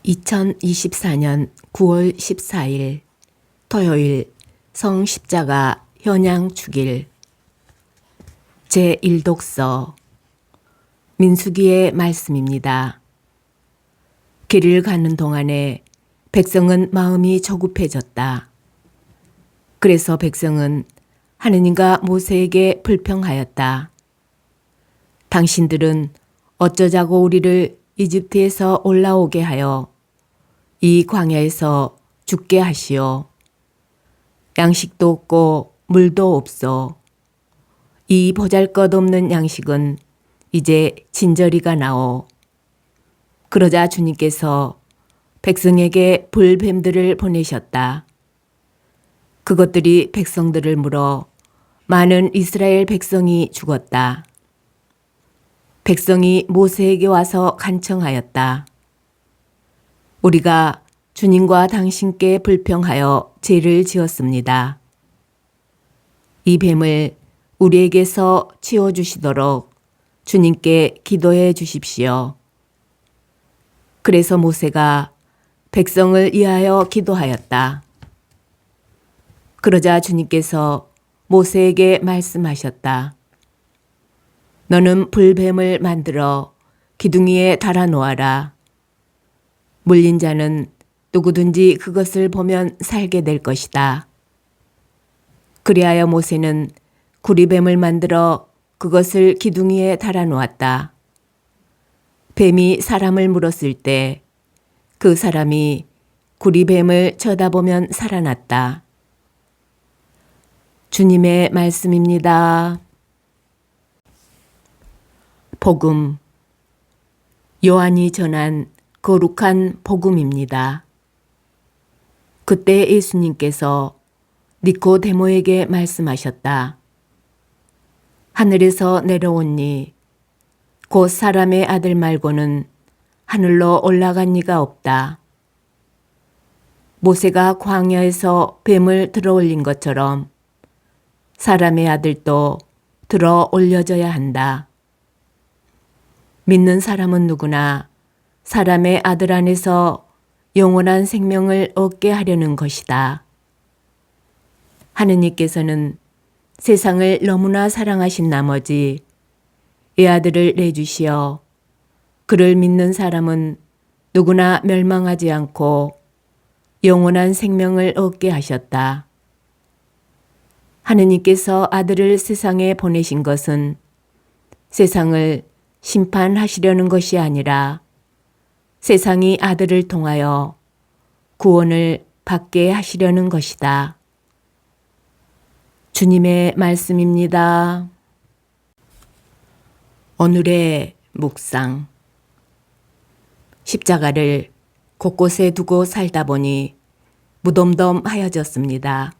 2024년 9월 14일 토요일 성십자가 현양 축일 제1독서 민수기의 말씀입니다. 길을 가는 동안에 백성은 마음이 조급해졌다. 그래서 백성은 하느님과 모세에게 불평하였다. 당신들은 어쩌자고 우리를 이집트에서 올라오게 하여 이 광야에서 죽게 하시오. 양식도 없고 물도 없소. 이 보잘것없는 양식은 이제 진저리가 나오. 그러자 주님께서 백성에게 불뱀들을 보내셨다. 그것들이 백성들을 물어 많은 이스라엘 백성이 죽었다. 백성이 모세에게 와서 간청하였다. 우리가 주님과 당신께 불평하여 죄를 지었습니다. 이 뱀을 우리에게서 치워주시도록 주님께 기도해 주십시오. 그래서 모세가 백성을 위하여 기도하였다. 그러자 주님께서 모세에게 말씀하셨다. 너는 불뱀을 만들어 기둥이에 달아 놓아라. 물린 자는 누구든지 그것을 보면 살게 될 것이다. 그리하여 모세는 구리뱀을 만들어 그것을 기둥이에 달아 놓았다. 뱀이 사람을 물었을 때 그 사람이 구리뱀을 쳐다보면 살아났다. 주님의 말씀입니다. 복음 요한이 전한 거룩한 복음입니다. 그때 예수님께서 니코데모에게 말씀하셨다. 하늘에서 내려온 니 곧 사람의 아들 말고는 하늘로 올라간 이가 없다. 모세가 광야에서 뱀을 들어올린 것처럼 사람의 아들도 들어 올려져야 한다. 믿는 사람은 누구나 사람의 아들 안에서 영원한 생명을 얻게 하려는 것이다. 하느님께서는 세상을 너무나 사랑하신 나머지 외아들을 내주시어 그를 믿는 사람은 누구나 멸망하지 않고 영원한 생명을 얻게 하셨다. 하느님께서 아들을 세상에 보내신 것은 세상을 심판하시려는 것이 아니라 세상이 아들을 통하여 구원을 받게 하시려는 것이다. 주님의 말씀입니다. 오늘의 묵상. 십자가를 곳곳에 두고 살다 보니 무덤덤하여졌습니다.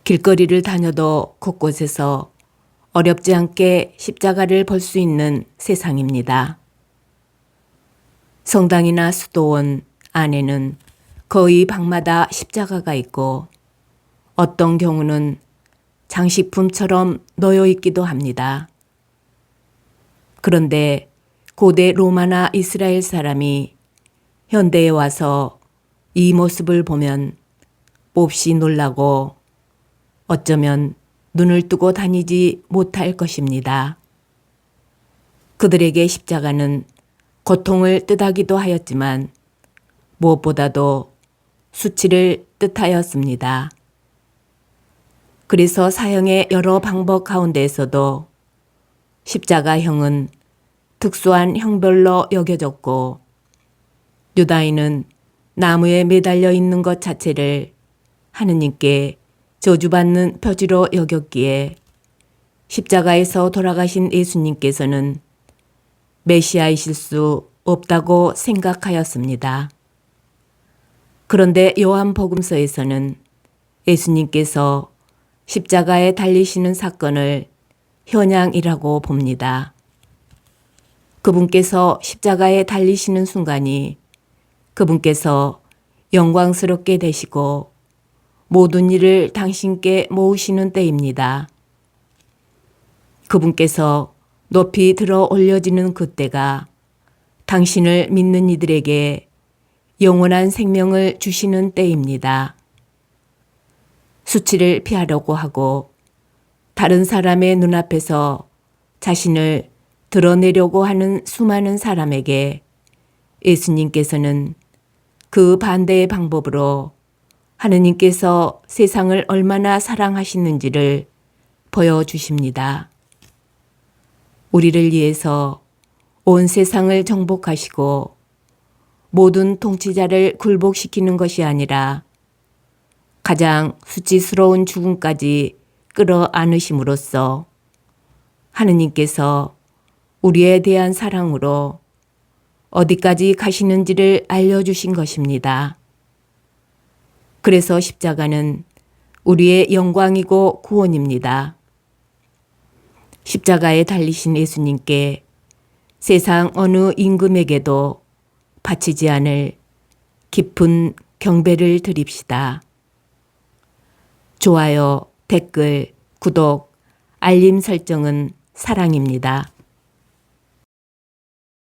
길거리를 다녀도 곳곳에서 어렵지 않게 십자가를 볼 수 있는 세상입니다. 성당이나 수도원 안에는 거의 방마다 십자가가 있고 어떤 경우는 장식품처럼 놓여 있기도 합니다. 그런데 고대 로마나 이스라엘 사람이 현대에 와서 이 모습을 보면 몹시 놀라고 어쩌면 눈을 뜨고 다니지 못할 것입니다. 그들에게 십자가는 고통을 뜻하기도 하였지만 무엇보다도 수치를 뜻하였습니다. 그래서 사형의 여러 방법 가운데에서도 십자가형은 특수한 형벌로 여겨졌고 유다인은 나무에 매달려 있는 것 자체를 하느님께 저주받는 표지로 여겼기에 십자가에서 돌아가신 예수님께서는 메시아이실 수 없다고 생각하였습니다. 그런데 요한복음서에서는 예수님께서 십자가에 달리시는 사건을 현양이라고 봅니다. 그분께서 십자가에 달리시는 순간이 그분께서 영광스럽게 되시고 모든 일을 당신께 모으시는 때입니다. 그분께서 높이 들어 올려지는 그때가 당신을 믿는 이들에게 영원한 생명을 주시는 때입니다. 수치를 피하려고 하고 다른 사람의 눈앞에서 자신을 드러내려고 하는 수많은 사람에게 예수님께서는 그 반대의 방법으로 하느님께서 세상을 얼마나 사랑하시는지를 보여주십니다. 우리를 위해서 온 세상을 정복하시고 모든 통치자를 굴복시키는 것이 아니라 가장 수치스러운 죽음까지 끌어안으심으로써 하느님께서 우리에 대한 사랑으로 어디까지 가시는지를 알려주신 것입니다. 그래서 십자가는 우리의 영광이고 구원입니다. 십자가에 달리신 예수님께 세상 어느 임금에게도 바치지 않을 깊은 경배를 드립시다. 좋아요, 댓글, 구독, 알림 설정은 사랑입니다.